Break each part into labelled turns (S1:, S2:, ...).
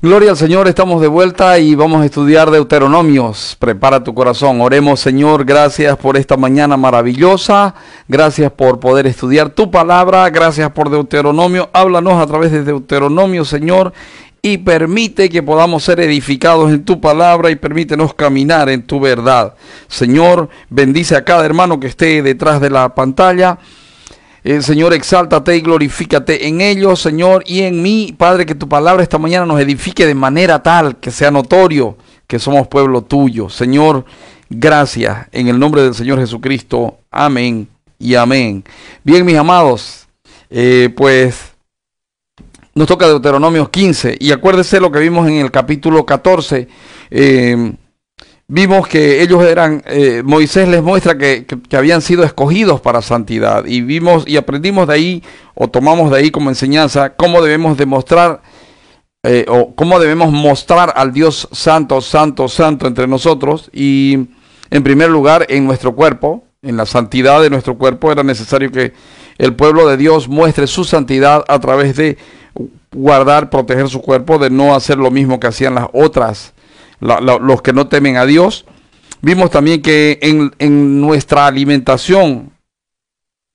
S1: Gloria al Señor, estamos de vuelta y vamos a estudiar Deuteronomios. Prepara tu corazón. Oremos, Señor, gracias por esta mañana maravillosa. Gracias por poder estudiar tu palabra. Gracias por Deuteronomio. Háblanos a través de Deuteronomio, Señor, y permite que podamos ser edificados en tu palabra y permítenos caminar en tu verdad. Señor, bendice a cada hermano que esté detrás de la pantalla. Señor, exáltate y glorifícate en ellos, Señor, y en mí, Padre, que tu palabra esta mañana nos edifique de manera tal que sea notorio que somos pueblo tuyo. Señor, gracias, en el nombre del Señor Jesucristo. Amén y amén. Bien, mis amados, pues nos toca Deuteronomio 15, y acuérdese lo que vimos en el capítulo 14. Vimos que ellos eran, Moisés les muestra que habían sido escogidos para santidad, y vimos y aprendimos de ahí, o tomamos de ahí como enseñanza, cómo debemos demostrar, o cómo debemos mostrar al Dios santo, santo, santo entre nosotros. Y en primer lugar, en nuestro cuerpo, en la santidad de nuestro cuerpo, era necesario que el pueblo de Dios muestre su santidad a través de guardar, proteger su cuerpo, de no hacer lo mismo que hacían las otras los que no temen a Dios. Vimos también que en nuestra alimentación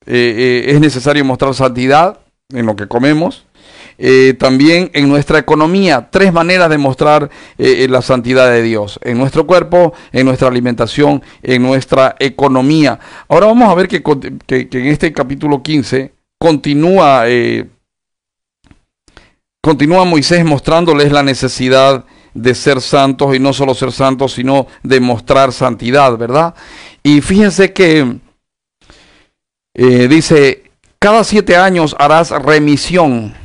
S1: es necesario mostrar santidad en lo que comemos. También en nuestra economía, tres maneras de mostrar la santidad de Dios: en nuestro cuerpo, en nuestra alimentación, en nuestra economía. Ahora vamos a ver que en este capítulo 15 continúa Moisés mostrándoles la necesidad de ser santos, y no solo ser santos, sino de mostrar santidad, ¿verdad? Y fíjense que dice: cada 7 años harás remisión.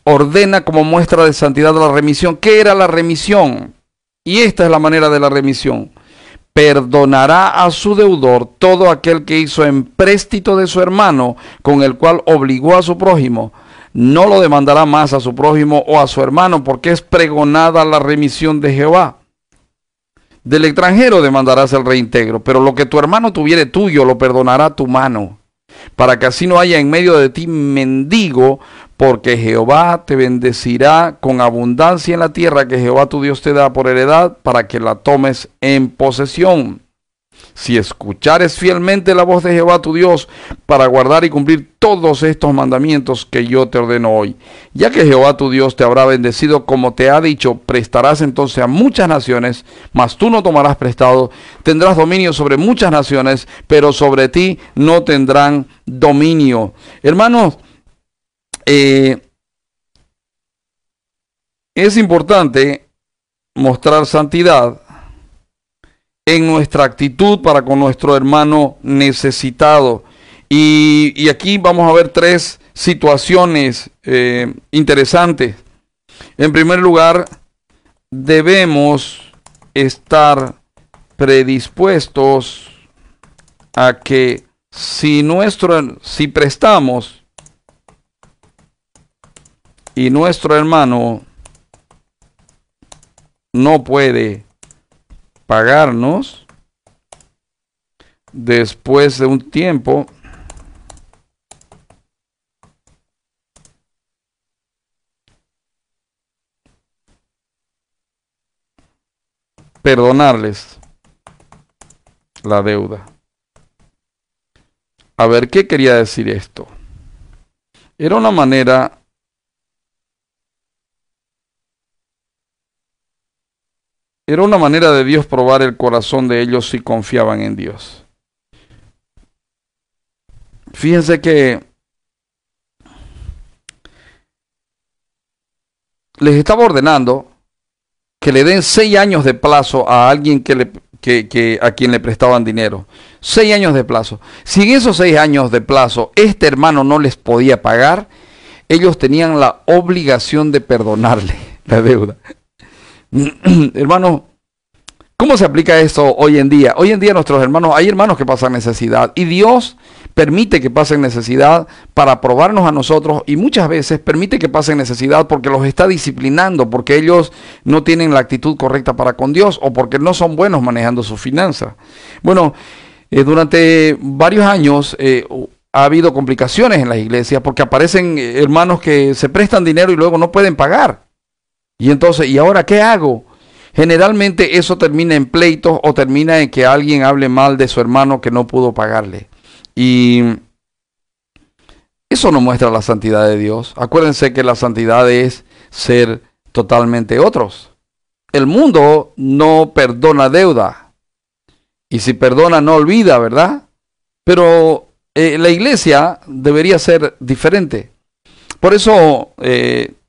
S1: Ordena como muestra de santidad la remisión. ¿Qué era la remisión? Y esta es la manera de la remisión: perdonará a su deudor todo aquel que hizo empréstito de su hermano, con el cual obligó a su prójimo. No lo demandará más a su prójimo o a su hermano, porque es pregonada la remisión de Jehová. Del extranjero demandarás el reintegro, pero lo que tu hermano tuviere tuyo lo perdonará tu mano, para que así no haya en medio de ti mendigo, porque Jehová te bendecirá con abundancia en la tierra que Jehová tu Dios te da por heredad, para que la tomes en posesión. Si escuchares fielmente la voz de Jehová tu Dios, para guardar y cumplir todos estos mandamientos que yo te ordeno hoy, ya que Jehová tu Dios te habrá bendecido como te ha dicho, prestarás entonces a muchas naciones, mas tú no tomarás prestado. Tendrás dominio sobre muchas naciones, pero sobre ti no tendrán dominio. Hermanos, es importante mostrar santidad en nuestra actitud para con nuestro hermano necesitado. Y aquí vamos a ver 3 situaciones interesantes. En primer lugar, debemos estar predispuestos a que si prestamos y nuestro hermano no puede pagarnos, después de un tiempo perdonarles la deuda. A ver, ¿qué quería decir esto? Era una manera de Dios probar el corazón de ellos si confiaban en Dios. Fíjense que les estaba ordenando que le den 6 años de plazo a alguien a quien le prestaban dinero. 6 años de plazo. Si en esos 6 años de plazo este hermano no les podía pagar, ellos tenían la obligación de perdonarle la deuda. Hermano, ¿cómo se aplica esto hoy en día? Hoy en día hay hermanos que pasan necesidad, y Dios permite que pasen necesidad para probarnos a nosotros, y muchas veces permite que pasen necesidad porque los está disciplinando, porque ellos no tienen la actitud correcta para con Dios, o porque no son buenos manejando sus finanzas. Bueno, durante varios años ha habido complicaciones en las iglesias porque aparecen hermanos que se prestan dinero y luego no pueden pagar. Y entonces, ¿y ahora qué hago? Generalmente eso termina en pleitos o termina en que alguien hable mal de su hermano que no pudo pagarle. Y eso no muestra la santidad de Dios. Acuérdense que la santidad es ser totalmente otros. El mundo no perdona deuda. Y si perdona, no olvida, ¿verdad? Pero la iglesia debería ser diferente. Por eso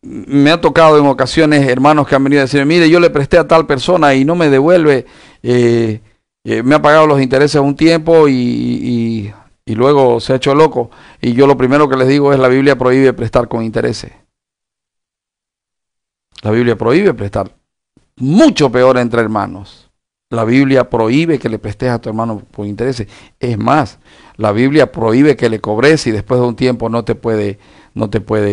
S1: me ha tocado en ocasiones hermanos que han venido a decirme, mire, yo le presté a tal persona y no me devuelve, me ha pagado los intereses un tiempo y luego se ha hecho loco. Y yo lo primero que les digo es, la Biblia prohíbe prestar con intereses. La Biblia prohíbe prestar. Mucho peor entre hermanos. La Biblia prohíbe que le prestes a tu hermano por intereses. Es más, la Biblia prohíbe que le cobres y después de un tiempo no te puede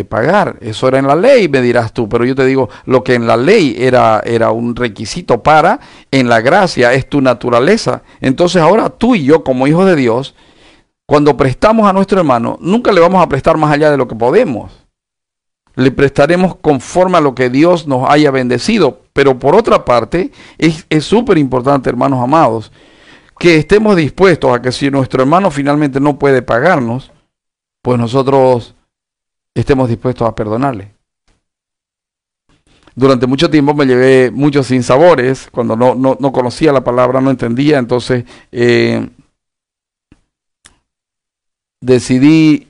S1: pagar. Eso era en la ley, me dirás tú, pero yo te digo, lo que en la ley era un requisito para, en la gracia es tu naturaleza. Entonces ahora tú y yo, como hijos de Dios, cuando prestamos a nuestro hermano, nunca le vamos a prestar más allá de lo que podemos. Le prestaremos conforme a lo que Dios nos haya bendecido. Pero por otra parte, es súper importante, hermanos amados, que estemos dispuestos a que si nuestro hermano finalmente no puede pagarnos, pues nosotros estemos dispuestos a perdonarle. Durante mucho tiempo me llevé muchos sinsabores, cuando no conocía la palabra, no entendía, entonces decidí,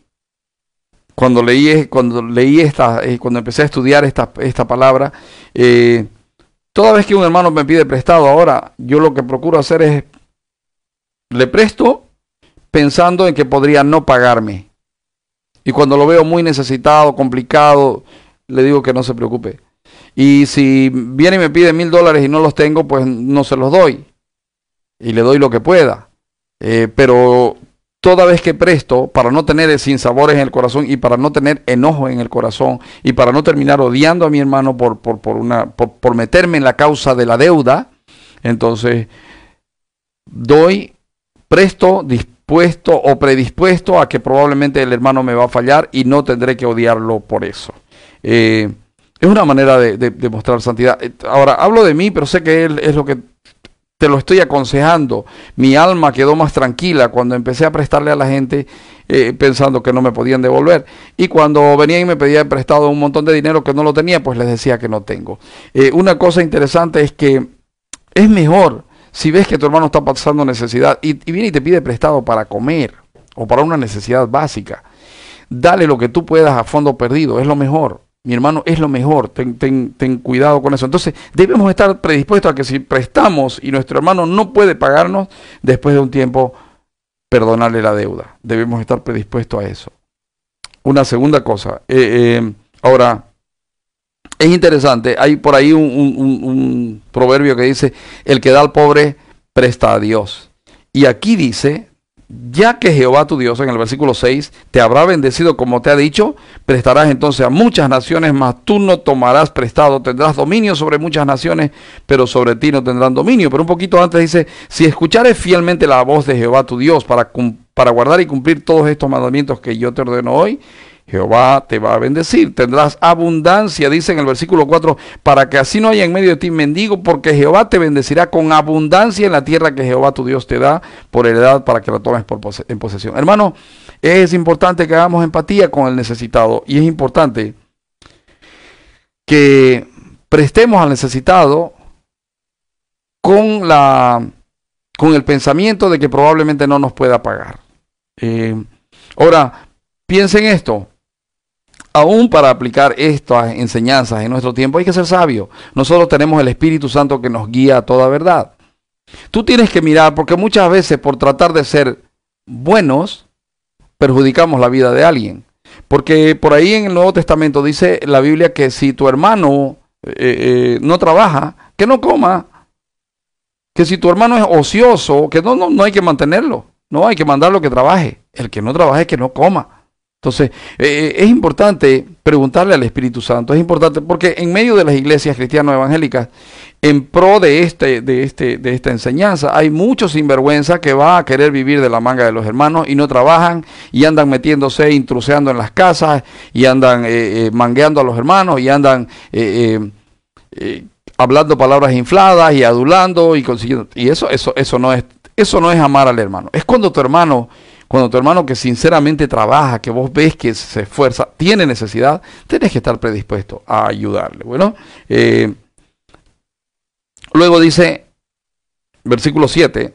S1: cuando empecé a estudiar esta palabra, toda vez que un hermano me pide prestado, ahora yo lo que procuro hacer es, le presto pensando en que podría no pagarme. Y cuando lo veo muy necesitado, complicado, le digo que no se preocupe. Y si viene y me pide $1000 y no los tengo, pues no se los doy. Y le doy lo que pueda. Pero toda vez que presto, para no tener sinsabores en el corazón y para no tener enojo en el corazón y para no terminar odiando a mi hermano por meterme en la causa de la deuda, entonces presto, dispuesto o predispuesto a que probablemente el hermano me va a fallar y no tendré que odiarlo por eso. Es una manera de mostrar santidad. Ahora, hablo de mí, pero sé que es lo que te lo estoy aconsejando. Mi alma quedó más tranquila cuando empecé a prestarle a la gente pensando que no me podían devolver. Y cuando venían y me pedían prestado un montón de dinero que no lo tenía, pues les decía que no tengo. Una cosa interesante es que es mejor, si ves que tu hermano está pasando necesidad y viene y te pide prestado para comer o para una necesidad básica, dale lo que tú puedas a fondo perdido, es lo mejor. Mi hermano, es lo mejor, ten cuidado con eso. Entonces, debemos estar predispuestos a que si prestamos y nuestro hermano no puede pagarnos, después de un tiempo, perdonarle la deuda. Debemos estar predispuestos a eso. Una segunda cosa, ahora, es interesante, hay por ahí un proverbio que dice, el que da al pobre, presta a Dios. Y aquí dice, ya que Jehová tu Dios, en el versículo 6, te habrá bendecido como te ha dicho, prestarás entonces a muchas naciones, mas tú no tomarás prestado, tendrás dominio sobre muchas naciones, pero sobre ti no tendrán dominio. Pero un poquito antes dice, si escuchares fielmente la voz de Jehová tu Dios para guardar y cumplir todos estos mandamientos que yo te ordeno hoy, Jehová te va a bendecir, tendrás abundancia, dice en el versículo 4, para que así no haya en medio de ti mendigo, porque Jehová te bendecirá con abundancia en la tierra que Jehová tu Dios te da por heredad para que la tomes en posesión. Hermano, es importante que hagamos empatía con el necesitado y es importante que prestemos al necesitado con el pensamiento de que probablemente no nos pueda pagar. Ahora, piensen esto. Aún para aplicar estas enseñanzas en nuestro tiempo hay que ser sabio. Nosotros tenemos el Espíritu Santo que nos guía a toda verdad. Tú tienes que mirar, porque muchas veces por tratar de ser buenos, perjudicamos la vida de alguien. Porque por ahí en el Nuevo Testamento dice la Biblia que si tu hermano no trabaja, que no coma. Que si tu hermano es ocioso, que no hay que mantenerlo. No hay que mandarlo que trabaje. El que no trabaje, que no coma. Entonces, es importante preguntarle al Espíritu Santo, es importante porque en medio de las iglesias cristianas evangélicas, en pro de esta enseñanza, hay muchos sinvergüenza que va a querer vivir de la manga de los hermanos y no trabajan y andan metiéndose, intruseando en las casas y andan mangueando a los hermanos y andan hablando palabras infladas y adulando y consiguiendo. Y eso no es amar al hermano. Es cuando tu hermano que sinceramente trabaja, que vos ves que se esfuerza, tiene necesidad, tenés que estar predispuesto a ayudarle. Bueno, luego dice, versículo 7,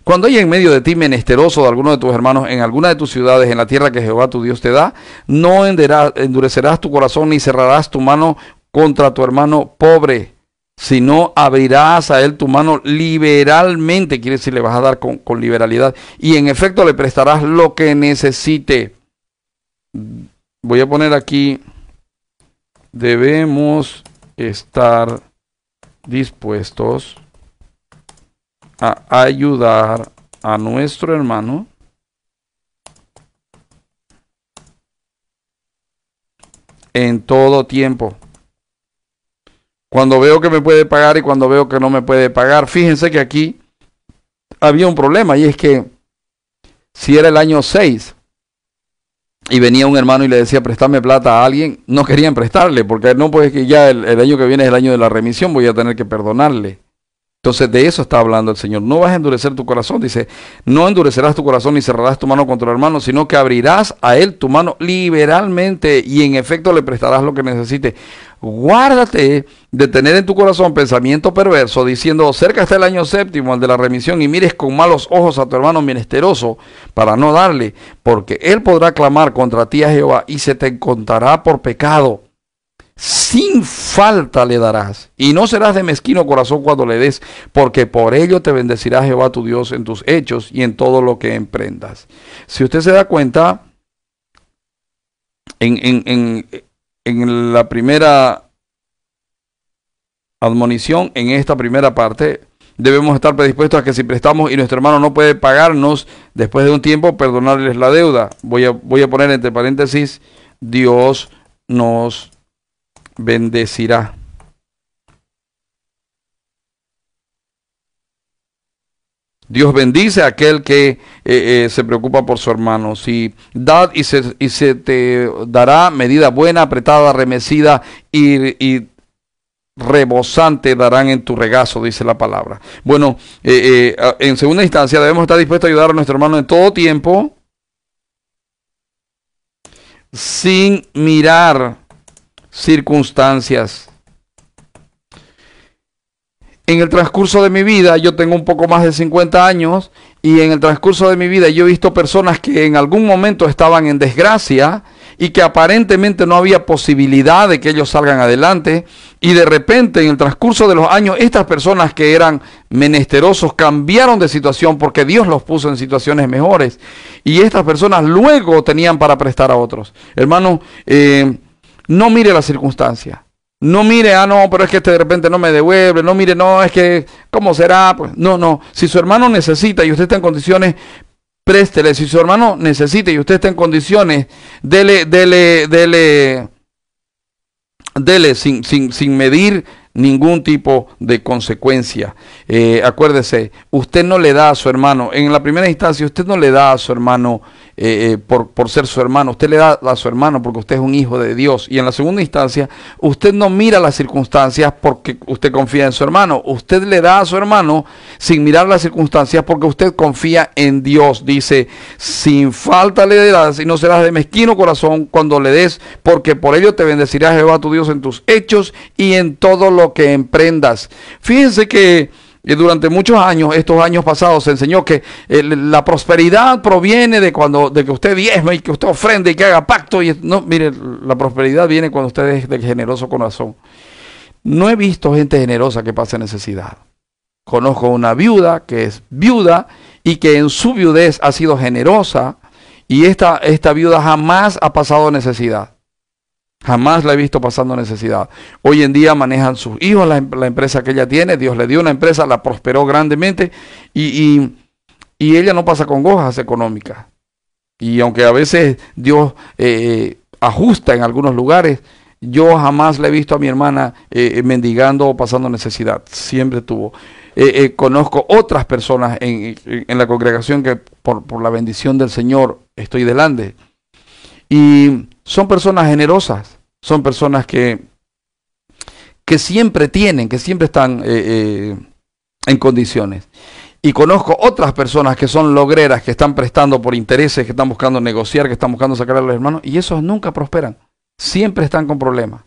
S1: cuando haya en medio de ti menesteroso de alguno de tus hermanos en alguna de tus ciudades en la tierra que Jehová tu Dios te da, no endurecerás tu corazón ni cerrarás tu mano contra tu hermano pobre, sino abrirás a él tu mano liberalmente, quiere decir, le vas a dar con liberalidad, y en efecto le prestarás lo que necesite. Voy a poner aquí, debemos estar dispuestos a ayudar a nuestro hermano en todo tiempo. Cuando veo que me puede pagar y cuando veo que no me puede pagar. Fíjense que aquí había un problema, y es que si era el año 6 y venía un hermano y le decía préstame plata a alguien, no querían prestarle, porque no, pues que ya el año que viene es el año de la remisión, voy a tener que perdonarle. Entonces de eso está hablando el Señor. No vas a endurecer tu corazón, dice, no endurecerás tu corazón ni cerrarás tu mano contra el hermano, sino que abrirás a él tu mano liberalmente y en efecto le prestarás lo que necesite. Guárdate de tener en tu corazón pensamiento perverso, diciendo, cerca está el año 7, el de la remisión, y mires con malos ojos a tu hermano menesteroso para no darle, porque él podrá clamar contra ti a Jehová y se te contará por pecado. Sin falta le darás, y no serás de mezquino corazón cuando le des, porque por ello te bendecirá Jehová tu Dios en tus hechos y en todo lo que emprendas. Si usted se da cuenta, en la primera admonición, en esta primera parte, debemos estar predispuestos a que si prestamos y nuestro hermano no puede pagarnos, después de un tiempo, perdonarles la deuda. Voy a poner entre paréntesis, Dios nos bendecirá. Dios bendice a aquel que se preocupa por su hermano. Si dad y se te dará medida buena, apretada, remecida y rebosante darán en tu regazo, dice la palabra. Bueno, en segunda instancia debemos estar dispuestos a ayudar a nuestro hermano en todo tiempo, sin mirar circunstancias. En el transcurso de mi vida, yo tengo un poco más de 50 años, y en el transcurso de mi vida yo he visto personas que en algún momento estaban en desgracia y que aparentemente no había posibilidad de que ellos salgan adelante, y de repente en el transcurso de los años estas personas que eran menesterosos cambiaron de situación porque Dios los puso en situaciones mejores, y estas personas luego tenían para prestar a otros. Hermano, no mire la circunstancia. No mire, no, pero es que de repente no me devuelve. No mire, no, es que, ¿cómo será? Pues no. Si su hermano necesita y usted está en condiciones, préstele. Si su hermano necesita y usted está en condiciones, dele sin medir ningún tipo de consecuencia. Acuérdese, usted no le da a su hermano, en la primera instancia, usted no le da a su hermano por ser su hermano, usted le da a su hermano porque usted es un hijo de Dios. Y en la segunda instancia, usted no mira las circunstancias porque usted confía en su hermano, usted le da a su hermano sin mirar las circunstancias porque usted confía en Dios. Dice, sin falta le darás y no serás de mezquino corazón cuando le des, porque por ello te bendecirá Jehová tu Dios en tus hechos y en todo lo que emprendas. Fíjense que durante muchos años, estos años pasados, se enseñó que la prosperidad proviene de que usted diezme y que usted ofrende y que haga pacto. No, mire, la prosperidad viene cuando usted es de generoso corazón. No he visto gente generosa que pase necesidad. Conozco una viuda que es viuda y que en su viudez ha sido generosa, y esta viuda jamás ha pasado necesidad. Jamás la he visto pasando necesidad. Hoy en día manejan sus hijos la empresa que ella tiene. Dios le dio una empresa, la prosperó grandemente, y ella no pasa congojas económicas. Y aunque a veces Dios ajusta en algunos lugares, yo jamás le he visto a mi hermana mendigando o pasando necesidad. Siempre tuvo. Conozco otras personas en la congregación que por la bendición del Señor estoy delante. Y son personas generosas, son personas que que siempre tienen, que siempre están en condiciones. Y conozco otras personas que son logreras, que están prestando por intereses, que están buscando negociar, que están buscando sacar a los hermanos, y esos nunca prosperan. Siempre están con problemas.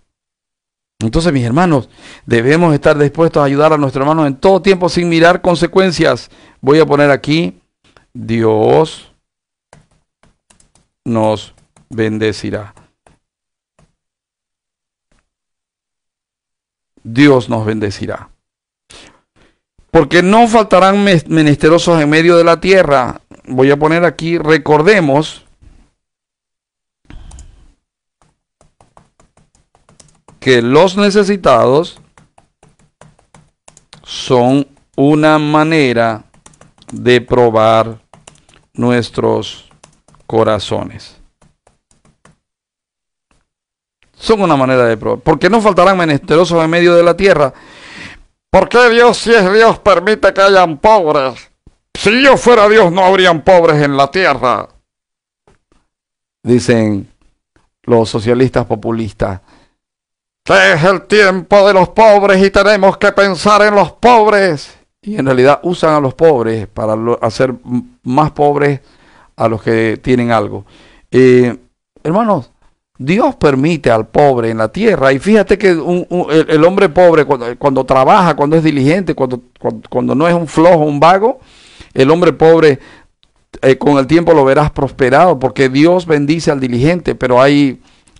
S1: Entonces, mis hermanos, debemos estar dispuestos a ayudar a nuestros hermanos en todo tiempo sin mirar consecuencias. Voy a poner aquí, Dios nos bendecirá. Dios nos bendecirá. Porque no faltarán menesterosos en medio de la tierra. Voy a poner aquí, recordemos que los necesitados son una manera de probar nuestros corazones. Son una manera de probar. Porque no faltarán menesterosos en medio de la tierra. ¿Por qué Dios, si es Dios, permite que hayan pobres? Si yo fuera Dios, no habrían pobres en la tierra. Dicen los socialistas populistas. Que es el tiempo de los pobres y tenemos que pensar en los pobres. Y en realidad usan a los pobres para hacer más pobres a los que tienen algo. Hermanos, Dios permite al pobre en la tierra. Y fíjate que el hombre pobre cuando trabaja, cuando es diligente, cuando no es un flojo, un vago, el hombre pobre con el tiempo lo verás prosperado, porque Dios bendice al diligente, pero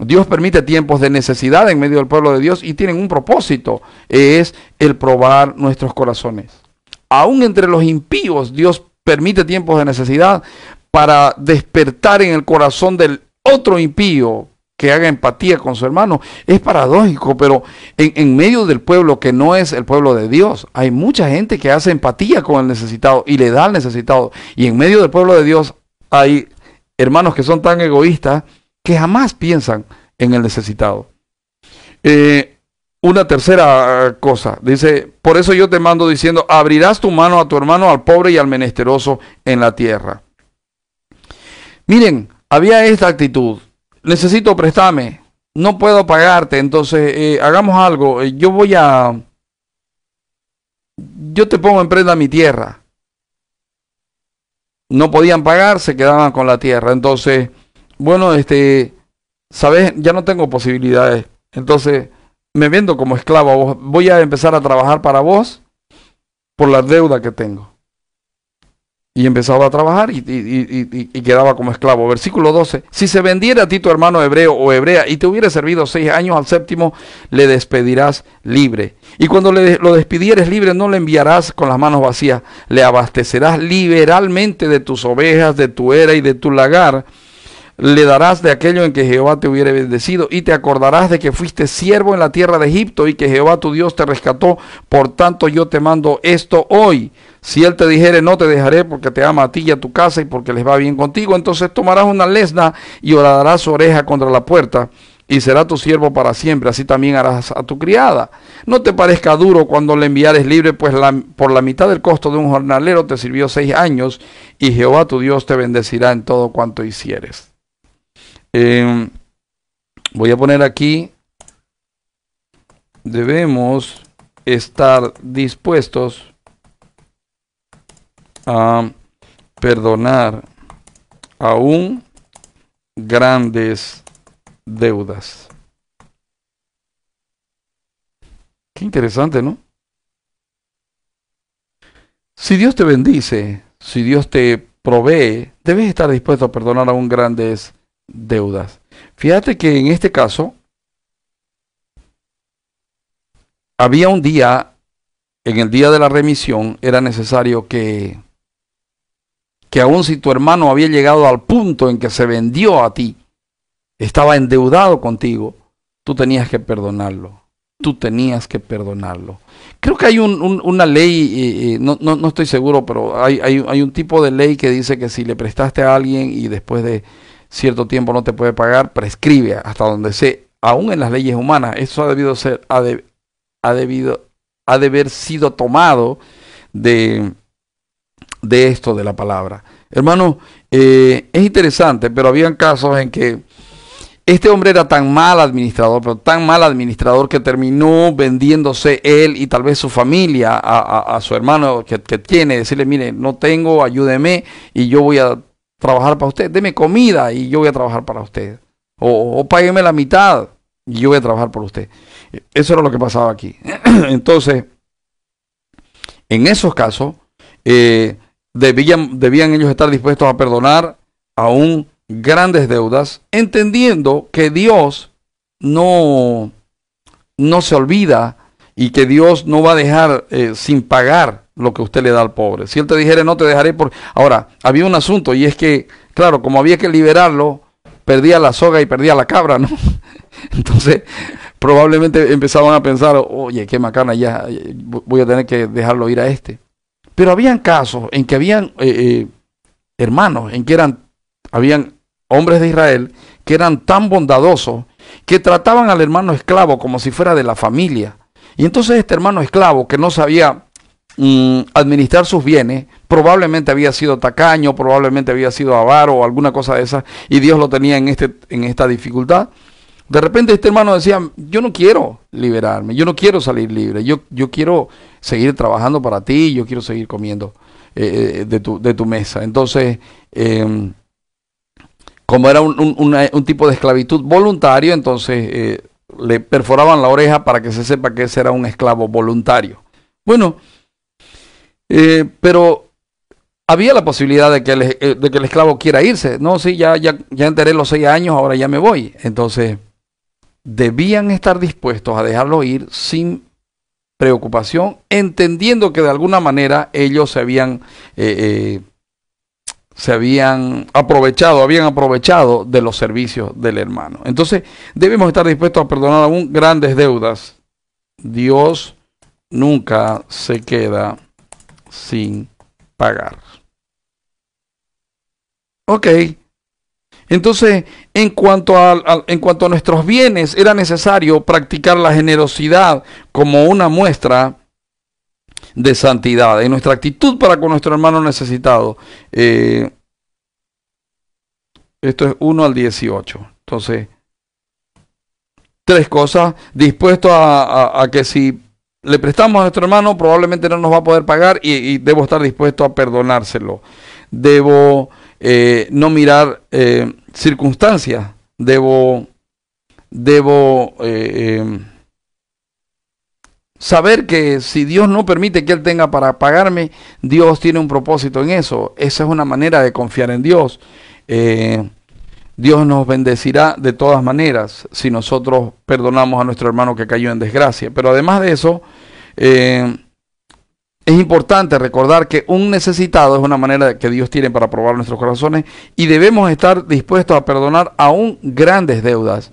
S1: Dios permite tiempos de necesidad en medio del pueblo de Dios y tienen un propósito, es el probar nuestros corazones. Aún entre los impíos, Dios permite tiempos de necesidad para despertar en el corazón del otro impío que haga empatía con su hermano. Es paradójico, pero en medio del pueblo que no es el pueblo de Dios, hay mucha gente que hace empatía con el necesitado y le da al necesitado. Y en medio del pueblo de Dios hay hermanos que son tan egoístas que jamás piensan en el necesitado. Una tercera cosa, dice, por eso yo te mando diciendo, abrirás tu mano a tu hermano, al pobre y al menesteroso en la tierra. Miren, había esta actitud, necesito préstame, no puedo pagarte, entonces hagamos algo, yo te pongo en prenda mi tierra. No podían pagar, se quedaban con la tierra, entonces, bueno, sabes, ya no tengo posibilidades, entonces me vendo como esclavo a vos, voy a empezar a trabajar para vos por la deuda que tengo. Y empezaba a trabajar y quedaba como esclavo. Versículo 12. Si se vendiera a ti tu hermano hebreo o hebrea y te hubiera servido 6 años, al séptimo le despedirás libre. Y cuando lo despidieres libre, no le enviarás con las manos vacías. Le abastecerás liberalmente de tus ovejas, de tu era y de tu lagar. Le darás de aquello en que Jehová te hubiere bendecido y te acordarás de que fuiste siervo en la tierra de Egipto y que Jehová tu Dios te rescató. Por tanto yo te mando esto hoy. Si él te dijere, no te dejaré porque te ama a ti y a tu casa y porque les va bien contigo, entonces tomarás una lesna y horadarás su oreja contra la puerta y será tu siervo para siempre. Así también harás a tu criada. No te parezca duro cuando le enviares libre, pues por la mitad del costo de un jornalero te sirvió 6 años y Jehová tu Dios te bendecirá en todo cuanto hicieres. Voy a poner aquí, debemos estar dispuestos a perdonar aún grandes deudas. Qué interesante, ¿no? Si Dios te bendice, si Dios te provee, debes estar dispuesto a perdonar aún grandes deudas. Fíjate que en este caso había un día, en el día de la remisión, era necesario que aun si tu hermano había llegado al punto en que se vendió a ti, estaba endeudado contigo, tú tenías que perdonarlo. Tú tenías que perdonarlo. Creo que hay una ley, no estoy seguro, pero hay un tipo de ley que dice que si le prestaste a alguien y después de cierto tiempo no te puede pagar, prescribe hasta donde sé, aún en las leyes humanas. Eso ha de haber sido tomado de esto de la palabra. Hermano, es interesante, pero habían casos en que Este hombre era tan mal administrador, pero tan mal administrador que terminó vendiéndose él y tal vez su familia a su hermano que tiene, decirle, mire, no tengo, ayúdeme y yo voy a trabajar para usted, deme comida y yo voy a trabajar para usted. O págueme la mitad y yo voy a trabajar por usted. Eso era lo que pasaba aquí. Entonces, en esos casos, debían ellos estar dispuestos a perdonar aún grandes deudas, entendiendo que Dios no se olvida y que Dios no va a dejar sin pagar lo que usted le da al pobre. Si Él te dijera, no te dejaré por... Ahora, había un asunto y es que, claro, como había que liberarlo, perdía la soga y perdía la cabra, ¿no? Entonces, probablemente empezaban a pensar, oye, qué macana, ya voy a tener que dejarlo ir a este. Pero habían casos en que habían hermanos, en que habían hombres de Israel que eran tan bondadosos que trataban al hermano esclavo como si fuera de la familia. Y entonces este hermano esclavo que no sabía administrar sus bienes, probablemente había sido tacaño, probablemente había sido avaro o alguna cosa de esa, y Dios lo tenía en esta dificultad. De repente este hermano decía, yo no quiero liberarme, yo no quiero salir libre, yo quiero seguir trabajando para ti, yo quiero seguir comiendo de tu mesa. Entonces, como era un tipo de esclavitud voluntario, entonces le perforaban la oreja para que se sepa que ese era un esclavo voluntario. Bueno, pero había la posibilidad de que el esclavo quiera irse. No, sí, ya enteré los 6 años, ahora ya me voy. Entonces, debían estar dispuestos a dejarlo ir sin preocupación, entendiendo que de alguna manera ellos se habían aprovechado de los servicios del hermano. Entonces, debemos estar dispuestos a perdonar aún grandes deudas. Dios nunca se queda sin pagar. Ok. Entonces, en cuanto a nuestros bienes, era necesario practicar la generosidad como una muestra de santidad, en nuestra actitud para con nuestro hermano necesitado. Esto es 1 al 18. Entonces, 3 cosas. Dispuesto a que si le prestamos a nuestro hermano, probablemente no nos va a poder pagar y debo estar dispuesto a perdonárselo. Debo no mirar circunstancias. Debo saber que si Dios no permite que Él tenga para pagarme, Dios tiene un propósito en eso. Esa es una manera de confiar en Dios. Dios nos bendecirá de todas maneras si nosotros perdonamos a nuestro hermano que cayó en desgracia. Pero además de eso, es importante recordar que un necesitado es una manera que Dios tiene para probar nuestros corazones y debemos estar dispuestos a perdonar aún grandes deudas,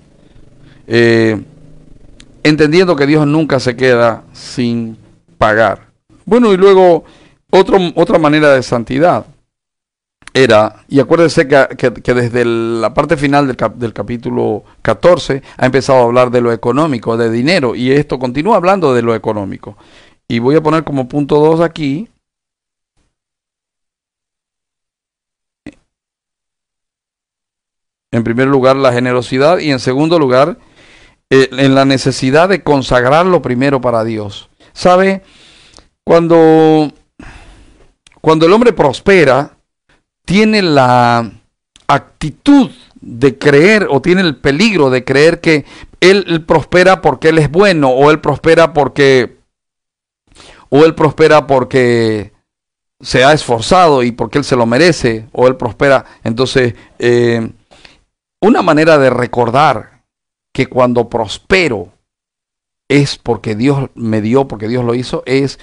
S1: entendiendo que Dios nunca se queda sin pagar. Bueno, y luego otra manera de santidad era, y acuérdense que desde la parte final del capítulo 14 ha empezado a hablar de lo económico, de dinero, y esto continúa hablando de lo económico. Y voy a poner como punto 2 aquí. En primer lugar, la generosidad, y en segundo lugar, en la necesidad de consagrarlo primero para Dios. ¿Sabe? Cuando el hombre prospera, tiene la actitud de creer o tiene el peligro de creer que él prospera porque él es bueno, o él prospera porque se ha esforzado y porque él se lo merece, o él prospera. Entonces, una manera de recordar que cuando prospero es porque Dios me dio, porque Dios lo hizo, es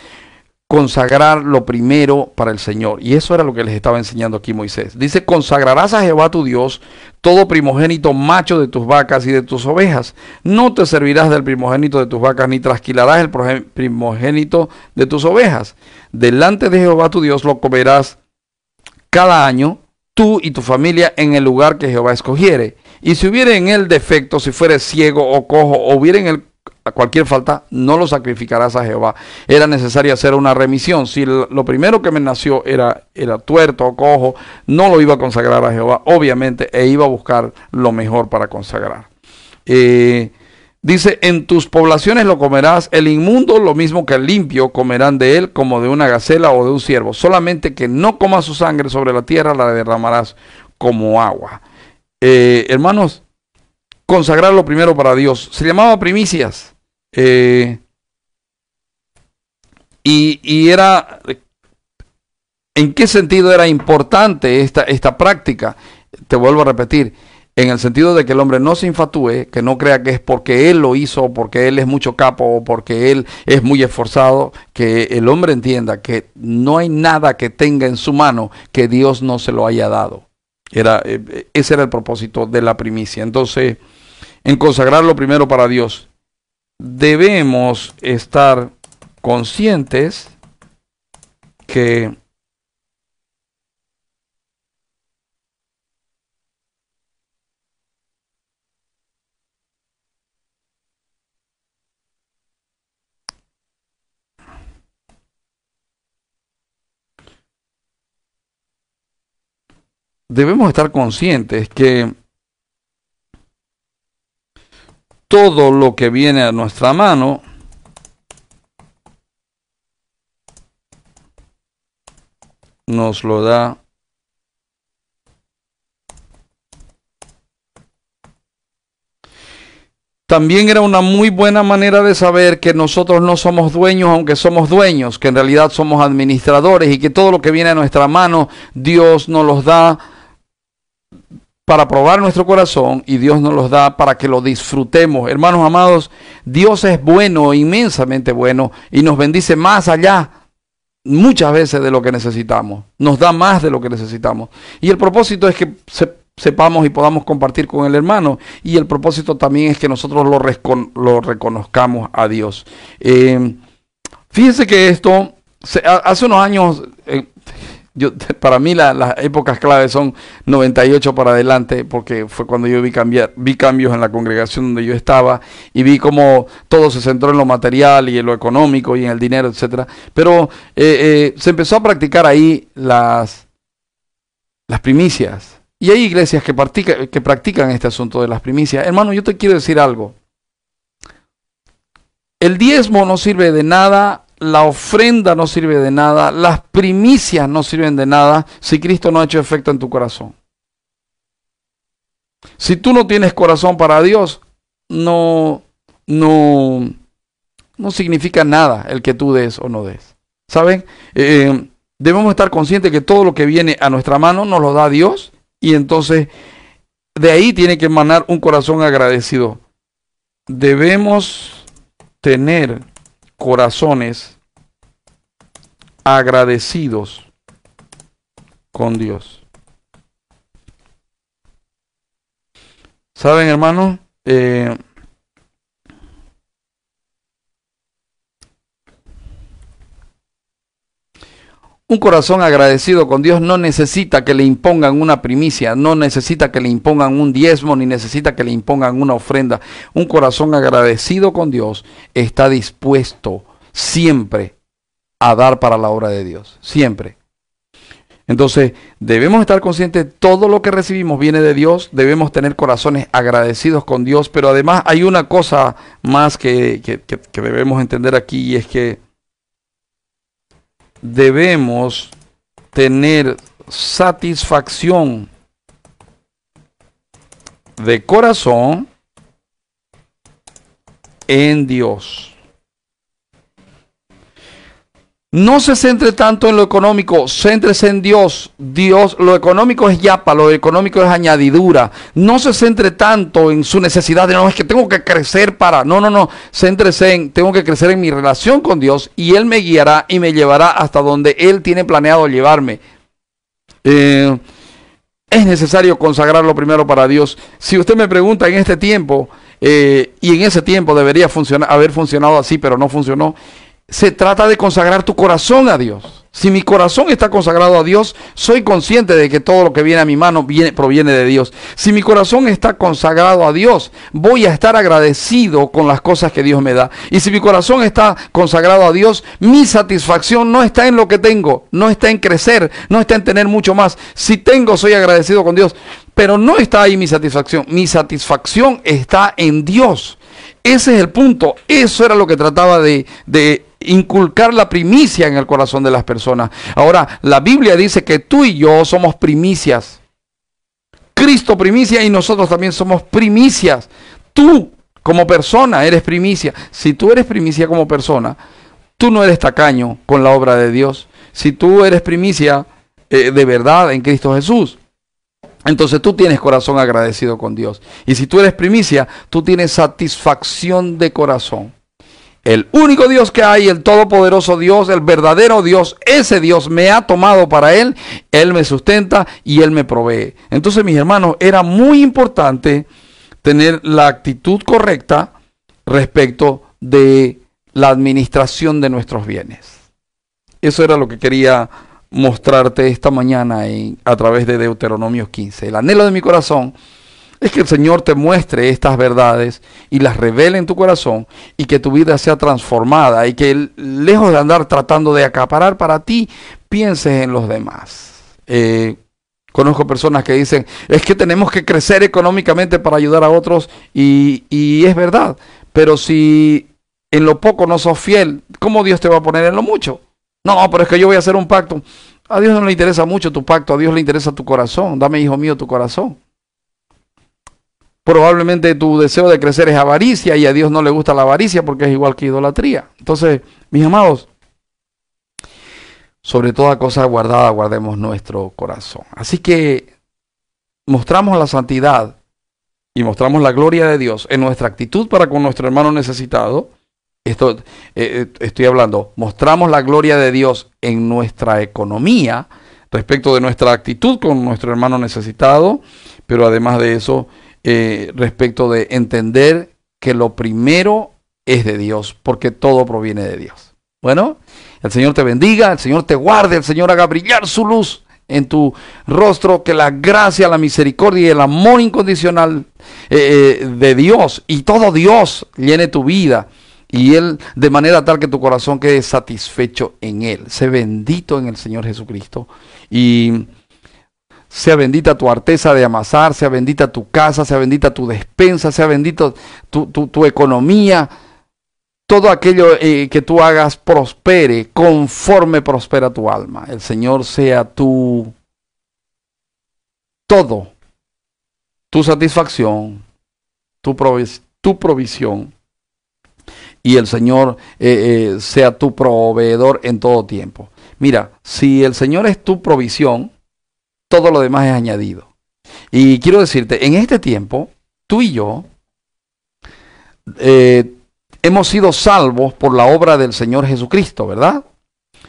S1: consagrar lo primero para el Señor. Y eso era lo que les estaba enseñando aquí Moisés. Dice, consagrarás a Jehová tu Dios todo primogénito macho de tus vacas y de tus ovejas. No te servirás del primogénito de tus vacas, ni trasquilarás el primogénito de tus ovejas. Delante de Jehová tu Dios lo comerás cada año, tú y tu familia, en el lugar que Jehová escogiere. Y si hubiere en él defecto, si fuere ciego o cojo, o hubiere en él cualquier falta, no lo sacrificarás a Jehová. Era necesario hacer una remisión. Si lo primero que me nació era tuerto o cojo, no lo iba a consagrar a Jehová, obviamente, e iba a buscar lo mejor para consagrar. Dice, en tus poblaciones lo comerás, el inmundo, lo mismo que el limpio, comerán de él como de una gacela o de un ciervo. Solamente que no comas su sangre sobre la tierra, la derramarás como agua. Hermanos, consagrarlo primero para Dios. Se llamaba primicias. Y era, ¿en qué sentido era importante esta práctica? Te vuelvo a repetir, en el sentido de que el hombre no se infatúe, que no crea que es porque él lo hizo, porque él es mucho capo o porque él es muy esforzado, que el hombre entienda que no hay nada que tenga en su mano que Dios no se lo haya dado. Ese era el propósito de la primicia. Entonces, en consagrarlo primero para Dios, debemos estar conscientes que todo lo que viene a nuestra mano nos lo da También era una muy buena manera de saber que nosotros no somos dueños, aunque somos dueños, que en realidad somos administradores y que todo lo que viene a nuestra mano, Dios nos los da para probar nuestro corazón y Dios nos los da para que lo disfrutemos. Hermanos amados, Dios es bueno, inmensamente bueno, y nos bendice más allá, muchas veces, de lo que necesitamos. Nos da más de lo que necesitamos. Y el propósito es que sepamos y podamos compartir con el hermano, y el propósito también es que nosotros lo reconozcamos a Dios. Fíjense que esto, hace unos años, para mí las épocas claves son 98 para adelante, porque fue cuando yo vi cambios en la congregación donde yo estaba, y vi cómo todo se centró en lo material y en lo económico y en el dinero, etcétera. Pero se empezó a practicar ahí las primicias. Y hay iglesias que practican este asunto de las primicias. Hermano, yo te quiero decir algo. El diezmo no sirve de nada, la ofrenda no sirve de nada, las primicias no sirven de nada si Cristo no ha hecho efecto en tu corazón. Si tú no tienes corazón para Dios, no significa nada el que tú des o no des. ¿Saben? Debemos estar conscientes que todo lo que viene a nuestra mano nos lo da Dios. Y entonces, de ahí tiene que emanar un corazón agradecido. Debemos tener corazones agradecidos con Dios. ¿Saben, hermanos? Un corazón agradecido con Dios no necesita que le impongan una primicia, no necesita que le impongan un diezmo, ni necesita que le impongan una ofrenda. Un corazón agradecido con Dios está dispuesto siempre a dar para la obra de Dios, siempre. Entonces, debemos estar conscientes de todo lo que recibimos viene de Dios, debemos tener corazones agradecidos con Dios, pero además hay una cosa más que debemos entender aquí, y es que debemos tener satisfacción de corazón en Dios. No se centre tanto en lo económico, céntrese en Dios. Lo económico es yapa, lo económico es añadidura. No se centre tanto en su necesidad de, no, es que tengo que crecer para... No. Céntrese en, tengo que crecer en mi relación con Dios, y Él me guiará y me llevará hasta donde Él tiene planeado llevarme. Es necesario consagrarlo primero para Dios. Si usted me pregunta en este tiempo, y en ese tiempo debería haber funcionado así, pero no funcionó, se trata de consagrar tu corazón a Dios. Si mi corazón está consagrado a Dios, soy consciente de que todo lo que viene a mi mano proviene de Dios. Si mi corazón está consagrado a Dios, voy a estar agradecido con las cosas que Dios me da. Y si mi corazón está consagrado a Dios, mi satisfacción no está en lo que tengo, no está en crecer, no está en tener mucho más. Si tengo, soy agradecido con Dios, pero no está ahí mi satisfacción. Mi satisfacción está en Dios. Ese es el punto. Eso era lo que trataba de inculcar la primicia en el corazón de las personas. Ahora, la Biblia dice que tú y yo somos primicias. Cristo primicia y nosotros también somos primicias. Tú como persona eres primicia. Si tú eres primicia como persona, tú no eres tacaño con la obra de Dios. Si tú eres primicia de verdad en Cristo Jesús, entonces tú tienes corazón agradecido con Dios. Y si tú eres primicia, tú tienes satisfacción de corazón. El único Dios que hay, el todopoderoso Dios, el verdadero Dios, ese Dios me ha tomado para Él, Él me sustenta y Él me provee. Entonces, mis hermanos, era muy importante tener la actitud correcta respecto de la administración de nuestros bienes. Eso era lo que quería mostrarte esta mañana a través de Deuteronomio 15. El anhelo de mi corazón es que el Señor te muestre estas verdades y las revele en tu corazón y que tu vida sea transformada y que lejos de andar tratando de acaparar para ti, pienses en los demás. Conozco personas que dicen, es que tenemos que crecer económicamente para ayudar a otros y es verdad, pero si en lo poco no sos fiel, ¿cómo Dios te va a poner en lo mucho? No, pero es que yo voy a hacer un pacto. A Dios no le interesa mucho tu pacto, a Dios le interesa tu corazón. Dame, hijo mío, tu corazón. Probablemente tu deseo de crecer es avaricia y a Dios no le gusta la avaricia porque es igual que idolatría. Entonces, mis amados, sobre toda cosa guardada, guardemos nuestro corazón. Así que mostramos la santidad y mostramos la gloria de Dios en nuestra actitud para con nuestro hermano necesitado. Estoy hablando, mostramos la gloria de Dios en nuestra economía respecto de nuestra actitud con nuestro hermano necesitado, pero además de eso, respecto de entender que lo primero es de Dios, porque todo proviene de Dios. Bueno, el Señor te bendiga, el Señor te guarde, el Señor haga brillar su luz en tu rostro, que la gracia, la misericordia y el amor incondicional de Dios y todo Dios llene tu vida. Y Él, de manera tal que tu corazón quede satisfecho en Él. Sé bendito en el Señor Jesucristo. Y sea bendita tu arteza de amasar, sea bendita tu casa, sea bendita tu despensa, sea bendito tu economía. Todo aquello que tú hagas prospere conforme prospera tu alma. El Señor sea tu todo, tu satisfacción, tu provisión. Y el Señor sea tu proveedor en todo tiempo. Mira, si el Señor es tu provisión, todo lo demás es añadido. Y quiero decirte, en este tiempo, tú y yo hemos sido salvos por la obra del Señor Jesucristo, ¿verdad?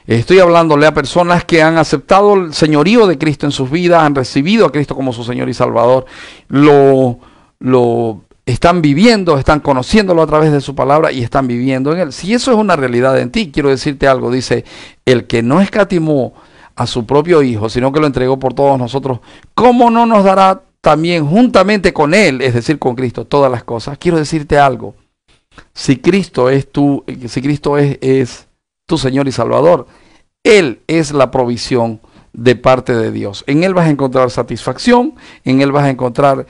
S1: Estoy hablándole a personas que han aceptado el señorío de Cristo en sus vidas, han recibido a Cristo como su Señor y Salvador, lo están viviendo, están conociéndolo a través de su palabra y están viviendo en Él. Si eso es una realidad en ti, quiero decirte algo. Dice, el que no escatimó a su propio Hijo, sino que lo entregó por todos nosotros, ¿cómo no nos dará también juntamente con Él, es decir, con Cristo, todas las cosas? Quiero decirte algo. Si Cristo es tu Señor y Salvador, Él es la provisión de parte de Dios. En Él vas a encontrar satisfacción, en Él vas a encontrar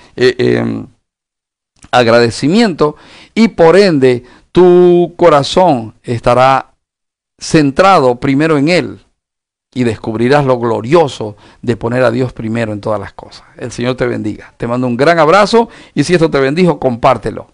S1: agradecimiento y por ende tu corazón estará centrado primero en Él y descubrirás lo glorioso de poner a Dios primero en todas las cosas. El Señor te bendiga. Te mando un gran abrazo y si esto te bendijo, compártelo.